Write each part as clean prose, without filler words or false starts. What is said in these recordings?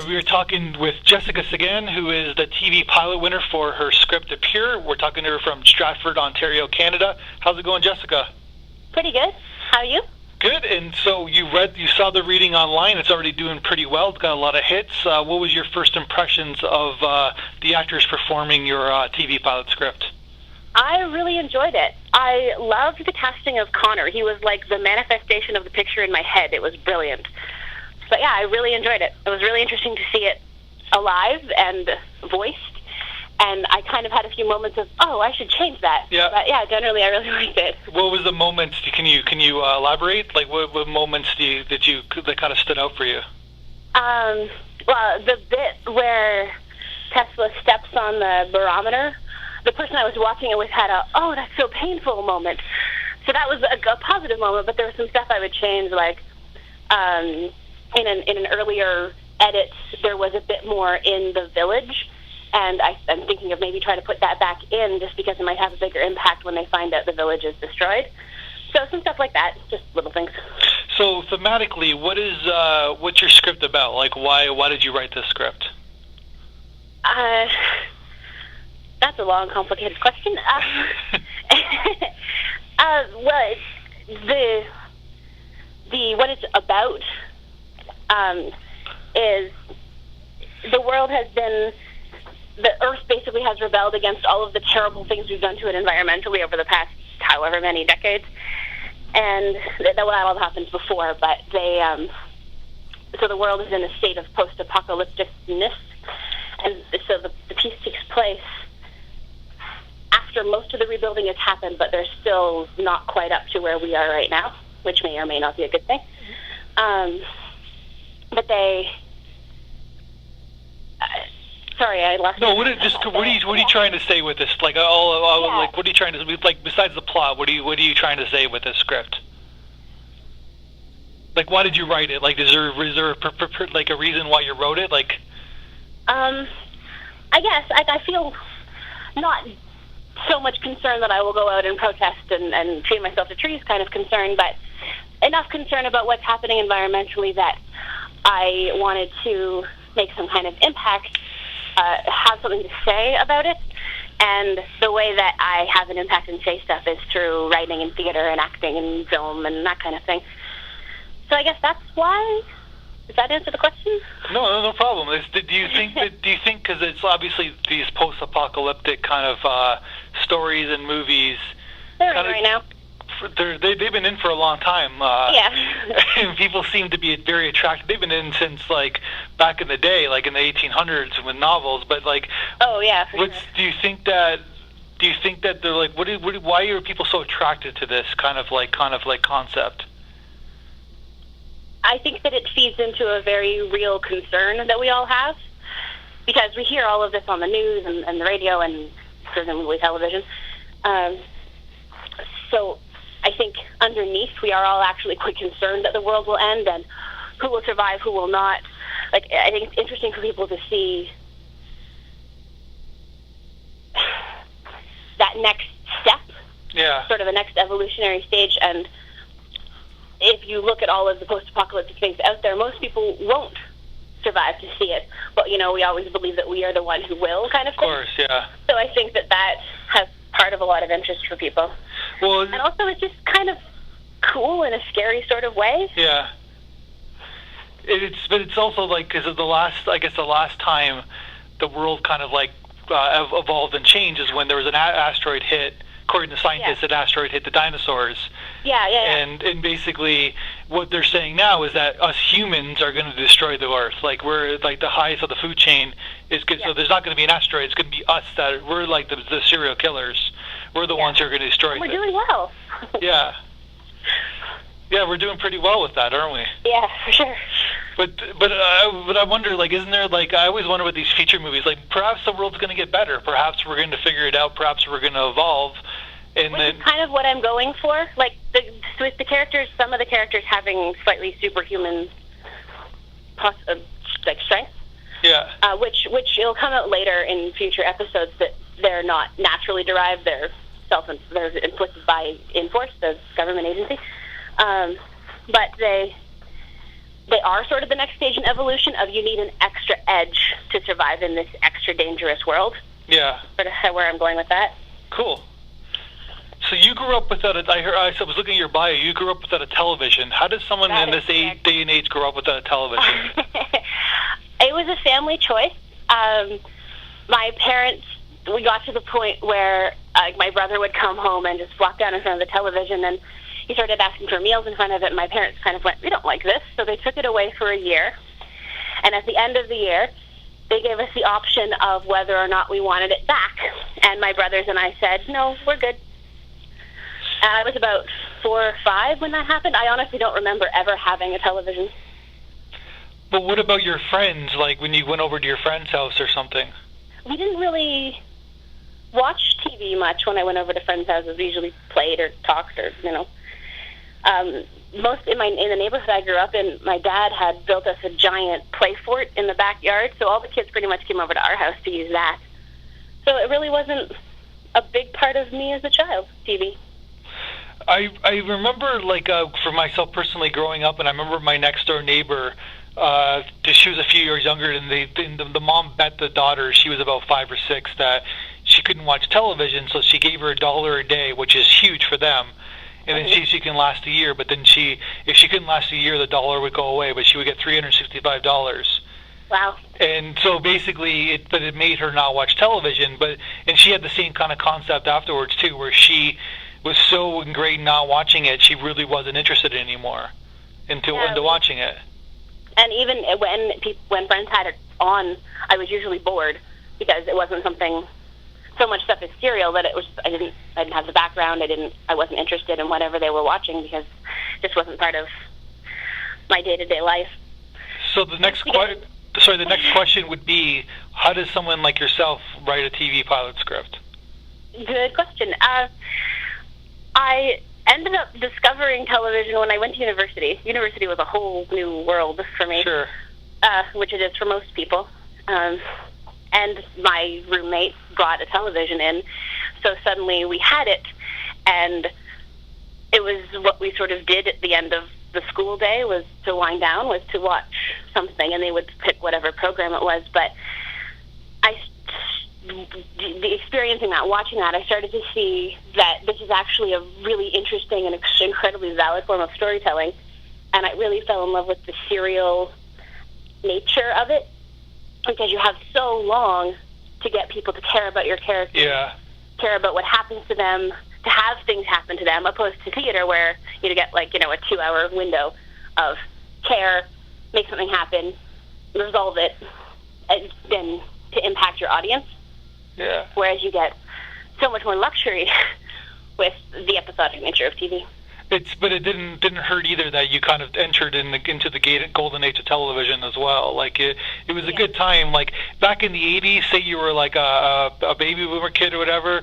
We were talking with Jessica Sequin, who is the TV pilot winner for her script Appear. We're talking to her from Stratford, Ontario, Canada. How's it going, Jessica? Pretty good. How are you? Good. And so you saw the reading online. It's already doing pretty well. It's got a lot of hits. What was your first impressions of the actors performing your TV pilot script? I really enjoyed it. I loved the casting of Connor. He was like the manifestation of the picture in my head. It was brilliant. But yeah, I really enjoyed it. It was really interesting to see it alive and voiced. And I kind of had a few moments of, oh, I should change that. Yeah. But yeah, generally I really liked it. What was the moments? Can you elaborate? Like what moments that kind of stood out for you? Well, the bit where Tesla steps on the barometer, the person I was watching it with had a, oh, that's so painful moment. So that was a positive moment, but there was some stuff I would change, like in an earlier edit, there was a bit more in the village, and I'm thinking of maybe trying to put that back in just because it might have a bigger impact when they find out the village is destroyed. So some stuff like that, just little things. So thematically, what's your script about? Like, why did you write this script? That's a long, complicated question. Well, what it's about is the world has been, the Earth basically has rebelled against all of the terrible things we've done to it environmentally over the past however many decades, and that all happened before. But so the world is in a state of post-apocalypticness, and so the piece takes place after most of the rebuilding has happened, but they're still not quite up to where we are right now, which may or may not be a good thing. But they... sorry, I lost... No, what are you trying to say with this? Like, like, what are you trying to... Like, besides the plot, what are you trying to say with this script? Like, why did you write it? Like, is there like, a reason why you wrote it? Like... I guess I feel not so much concern that I will go out and protest and chain myself to trees kind of concern, but enough concern about what's happening environmentally that I wanted to make some kind of impact, have something to say about it. And the way that I have an impact and say stuff is through writing and theater and acting and film and that kind of thing. So I guess that's why. Does that answer the question? No problem. Do you think because it's obviously these post-apocalyptic kind of stories and movies, they're in right now. They've been in for a long time. Yeah. And people seem to be very attracted. They've been in since like back in the day, like in the 1800s with novels. But like, oh yeah. For sure. Do you think that they're like, why are people so attracted to this kind of like concept? I think that it feeds into a very real concern that we all have, because we hear all of this on the news and the radio and presumably television. So I think underneath we are all actually quite concerned that the world will end and who will survive, who will not. Like, I think it's interesting for people to see that next step, sort of the next evolutionary stage. And if you look at all of the post-apocalyptic things out there, most people won't survive to see it. But, you know, we always believe that we are the one who will, kind of thing. Of course, yeah. So I think that has part of a lot of interest for people. Well, and also it's just kind of cool in a scary sort of way. Yeah. But it's also like, because of the last time the world kind of like evolved and changed is when there was an asteroid hit. According to scientists, an asteroid hit the dinosaurs. Yeah. And basically, what they're saying now is that us humans are going to destroy the Earth. Like, we're like the highest of the food chain is good. Yeah. So there's not going to be an asteroid. It's going to be us we're like the serial killers. We're the ones who are going to destroy. We're doing well. Yeah, we're doing pretty well with that, aren't we? Yeah, for sure. But I wonder, like, isn't there, like, I always wonder with these feature movies, like, perhaps the world's going to get better. Perhaps we're going to figure it out. Perhaps we're going to evolve. Which is kind of what I'm going for. Like, with the characters, some of the characters having slightly superhuman, like, strength. Yeah. Which it'll come out later in future episodes that they're not naturally derived. They're inflicted by Enforce, the government agency. But they are sort of the next stage in evolution of you need an extra edge to survive in this extra dangerous world. Yeah. Sort of where I'm going with that. Cool. So you grew up without I was looking at your bio. You grew up without a television. How does someone in this day and age grow up without a television? It was a family choice. My parents, we got to the point where my brother would come home and just walk down in front of the television, and he started asking for meals in front of it, and my parents kind of went, we don't like this, so they took it away for a year. And at the end of the year, they gave us the option of whether or not we wanted it back. And my brothers and I said, no, we're good. And I was about 4 or 5 when that happened. I honestly don't remember ever having a television. But what about your friends, like when you went over to your friend's house or something? We didn't really watch TV much when I went over to friends' houses. We usually played or talked or, most in the neighborhood I grew up in, my dad had built us a giant play fort in the backyard, so all the kids pretty much came over to our house to use that. So it really wasn't a big part of me as a child, TV. I remember, for myself personally growing up, and I remember my next door neighbor, she was a few years younger, and the mom bet the daughter, she was about 5 or 6, that she couldn't watch television, so she gave her $1 a day, which is huge for them. And then she can last a year, but then if she couldn't last a year, the $1 would go away, but she would get $365. Wow. And so basically, it made her not watch television, and she had the same kind of concept afterwards too, where she was so ingrained not watching it, she really wasn't interested anymore into watching it. And even when friends had it on, I was usually bored because it wasn't so much stuff is serial that I didn't have the background. I wasn't interested in whatever they were watching because it just wasn't part of my day-to-day life. So the next question would be, how does someone like yourself write a TV pilot script? Good question. I ended up discovering television when I went to university. University was a whole new world for me. Sure. Which it is for most people. And my roommate brought a television in, so suddenly we had it, and it was what we sort of did at the end of the school day, was to wind down, was to watch something, and they would pick whatever program it was. But experiencing that, watching that, I started to see that this is actually a really interesting and incredibly valid form of storytelling, and I really fell in love with the serial nature of it, because you have so long to get people to care about your characters, care about what happens to them, to have things happen to them, opposed to theater where you get a 2-hour window of care, make something happen, resolve it, and then to impact your audience. Yeah. Whereas you get so much more luxury with the episodic nature of TV. But it didn't hurt either that you kind of entered into the golden age of television as well. Like it was a good time. Like back in the 80s, say you were like a baby boomer kid or whatever.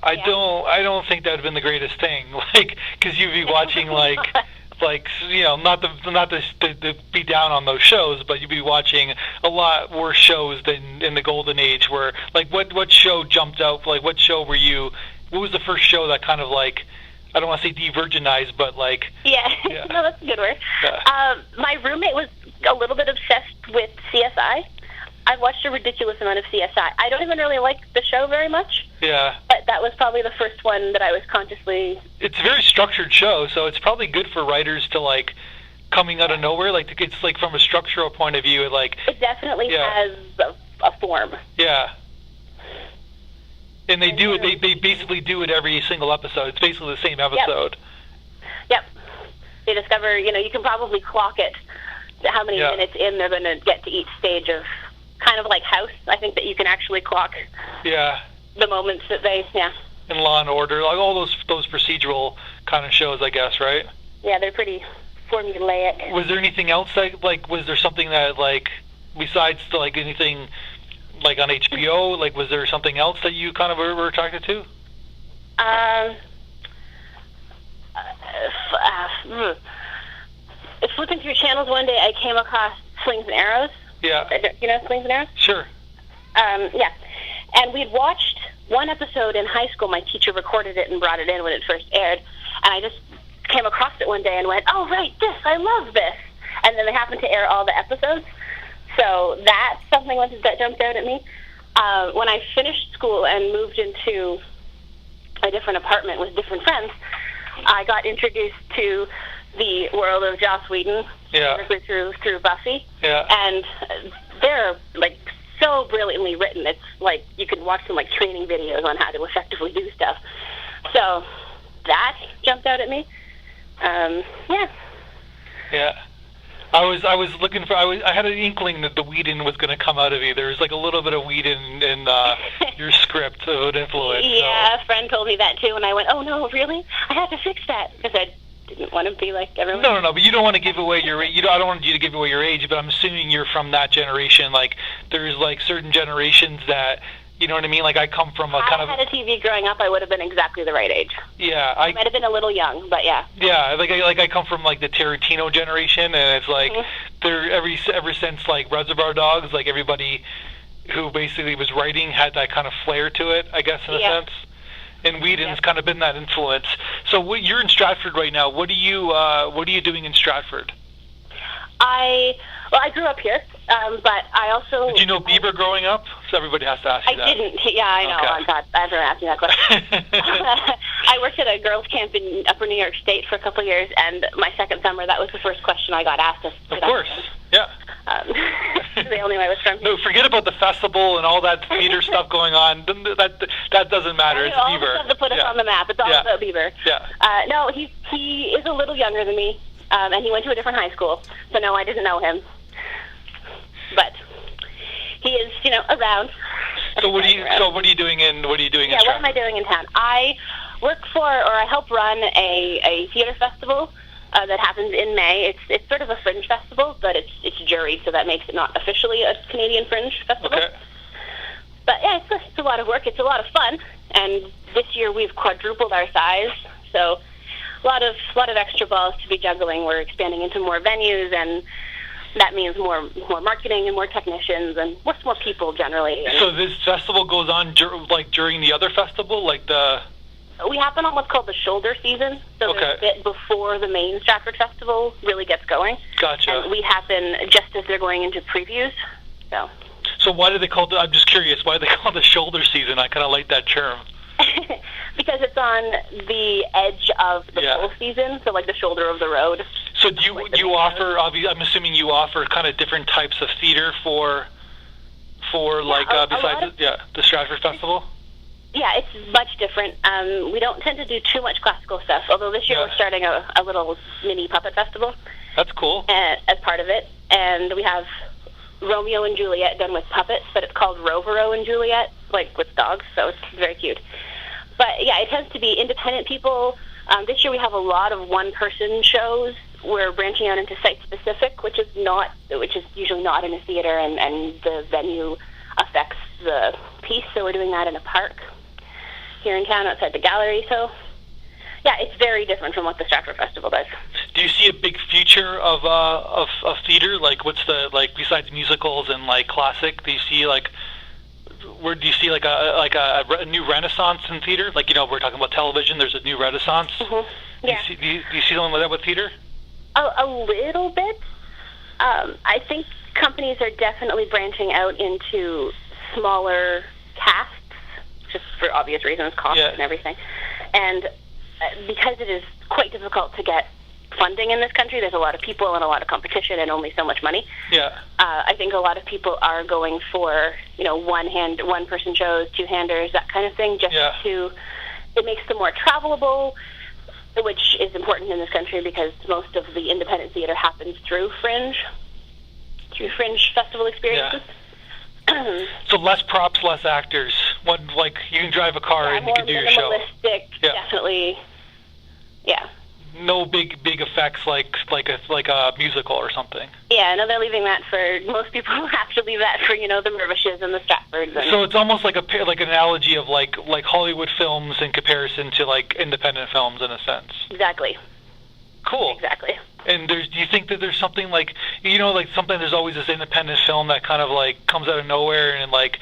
I don't think that would have been the greatest thing. Like because you'd be watching not to be down on those shows, but you'd be watching a lot worse shows than in the golden age. Where like what show jumped out? Like what show were you? What was the first show that kind of like? I don't want to say de-virginized, but like... Yeah. No, that's a good word. Yeah. My roommate was a little bit obsessed with CSI. I've watched a ridiculous amount of CSI. I don't even really like the show very much. Yeah. But that was probably the first one that I was consciously... It's a very structured show, so it's probably good for writers to like coming out of nowhere. Like it's like from a structural point of view, it definitely has a form. Yeah. And they do it. They basically do it every single episode. It's basically the same episode. Yep. They discover, you can probably clock it how many minutes in they're going to get to each stage of, kind of like House. I think that you can actually clock. Yeah. The moments that they. And Law and Order, like all those procedural kind of shows, I guess, right? Yeah, they're pretty formulaic. Was there anything else was there something that besides anything? Like on HBO, was there something else that you kind of were attracted to? Flipping through channels one day, I came across Slings and Arrows. Yeah. You know Slings and Arrows? Sure. Yeah. And we'd watched one episode in high school. My teacher recorded it and brought it in when it first aired. And I just came across it one day and went, oh, right, I love this. and then they happened to air all the episodes. So that's something that jumped out at me. When I finished school and moved into a different apartment with different friends, I got introduced to the world of Joss Whedon through Buffy. Yeah. And they're like so brilliantly written. It's like you can watch some like training videos on how to effectively do stuff. So that jumped out at me. Yeah. Yeah. I was looking for. I had an inkling that the Whedon was going to come out of you. There was like a little bit of Whedon in your script of influence. Yeah, so. A friend told me that too, and I went, "Oh no, really? I have to fix that," because I didn't want to be like everyone. No, but you don't want to give away your. I don't want you to give away your age, but I'm assuming you're from that generation. Like, there's like certain generations that. You know what I mean? Like, I come from a kind of... If I had a TV growing up, I would have been exactly the right age. Yeah. I might have been a little young, but yeah. Yeah, I come from, like, the Tarantino generation, and it's like, they're ever since, like, Reservoir Dogs, like, everybody who basically was writing had that kind of flair to it, I guess, in a sense. And Whedon's kind of been that influence. So you're in Stratford right now. What are you doing in Stratford? I grew up here, but I also... Did you know Bieber growing up? So everybody has to ask you that. I didn't. Yeah, I know. Okay. Oh, God, everyone asked me that question. I worked at a girls' camp in Upper New York State for a couple of years, and my second summer, that was the first question I got asked. Of course, yeah. The only way I was from here. No, forget about the festival and all that theater stuff going on. That doesn't matter. It's all Bieber. The stuff to put us on the map. It's all about Bieber. Yeah. No, he is a little younger than me, and he went to a different high school. So no, I didn't know him. But he is, around. So what are you doing in Stratford? What am I doing in town? I work for, or I help run a theater festival that happens in May. It's sort of a fringe festival, but it's jury, so that makes it not officially a Canadian fringe festival. Okay. But yeah, it's a lot of work. It's a lot of fun, and this year we've quadrupled our size, so a lot of extra balls to be juggling. We're expanding into more venues, and that means more marketing and more technicians and more people generally. So this festival goes on during the other festival, like the... We happen on what's called the shoulder season, so there's a bit before the main Stratford Festival really gets going. Gotcha. And we happen just as they're going into previews. So why do they call it? I'm just curious. Why do they call it the shoulder season? I kind of like that term. Because it's on the edge of the full season, so like the shoulder of the road. So do you offer? I'm assuming you offer kind of different types of theater for besides the Stratford Festival. Yeah, it's much different. We don't tend to do too much classical stuff, although this year we're starting a little mini puppet festival. That's cool. As part of it. And we have Romeo and Juliet done with puppets, but it's called Rovero and Juliet, like with dogs, so it's very cute. But yeah, it tends to be independent people. This year we have a lot of one-person shows. We're branching out into site-specific, which is usually not in a theater, and the venue affects the piece, so we're doing that in a park here in town outside the gallery. So yeah, it's very different from what the Stratford Festival does. Do you see a big future of theater? Like, what's besides musicals and like classic? Do you see where do you see a new renaissance in theater? Like, we're talking about television. There's a new renaissance. Mm-hmm. Yeah. Do you see something like that with theater? A little bit. I think companies are definitely branching out into smaller casts, just for obvious reasons, cost and everything. And because it is quite difficult to get funding in this country, there's a lot of people and a lot of competition and only so much money. Yeah. I think a lot of people are going for, one-person shows, two-handers, that kind of thing, it makes them more travelable, which is important in this country because most of the independent theater happens through fringe festival experiences. Yeah. So less props, less actors. You can drive a car and you can do your show. Minimalistic, definitely. Yeah. No big effects like a musical or something. Yeah, no, they're leaving that for most people. Have to leave that for the Mirvishes and the Stratfords. So it's almost like an analogy of like Hollywood films in comparison to like independent films in a sense. Exactly. Cool. Exactly. And do you think that there's something something? There's always this independent film that kind of comes out of nowhere and like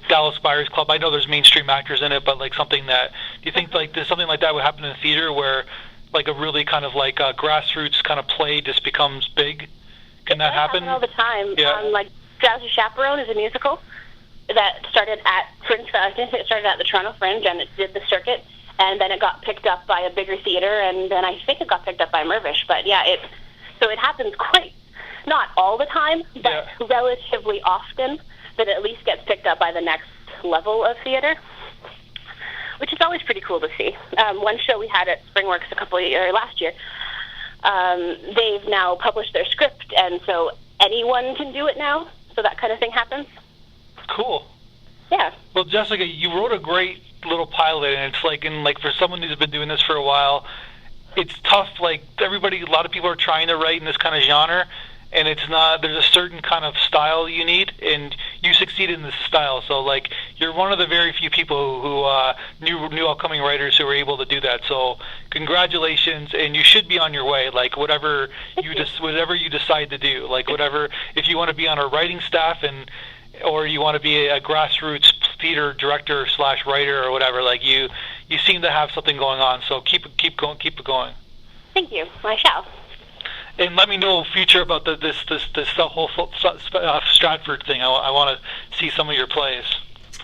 Dallas Buyers Club. I know there's mainstream actors in it, but something that do you think there's something like that would happen in theater where a really kind of a grassroots kind of play just becomes big? Can that happen? All the time. Yeah. Like Drowsy Chaperone is a musical that started at Fringe. I think it started at the Toronto Fringe, and it did the circuit, and then it got picked up by a bigger theater, and then I think it got picked up by Mirvish. But yeah, it happens quite, not all the time, but relatively often, that it at least gets picked up by the next level of theater, which is always pretty cool to see. One show we had at Springworks last year, they've now published their script, and so anyone can do it now. So that kind of thing happens. Cool. Yeah. Well, Jessica, you wrote a great little pilot, and it's like for someone who's been doing this for a while, it's tough. Like a lot of people are trying to write in this kind of genre, and it's not. There's a certain kind of style you need, and you succeeded in this style. So like you're one of the very few people who new upcoming writers who are able to do that. So congratulations, and you should be on your way. Like whatever you decide to do, like whatever, if you want to be on a writing staff or you want to be a grassroots theater director / writer or whatever, like you seem to have something going on. So keep it going. Thank you. I shall. And let me know future about this whole Stratford thing. I want to see some of your plays.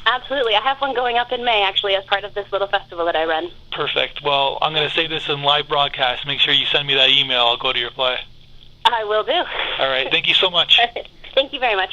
Absolutely. I have one going up in May, actually, as part of this little festival that I run. Perfect. Well, I'm going to say this in live broadcast. Make sure you send me that email. I'll go to your play. I will do. All right. Thank you so much. Thank you very much.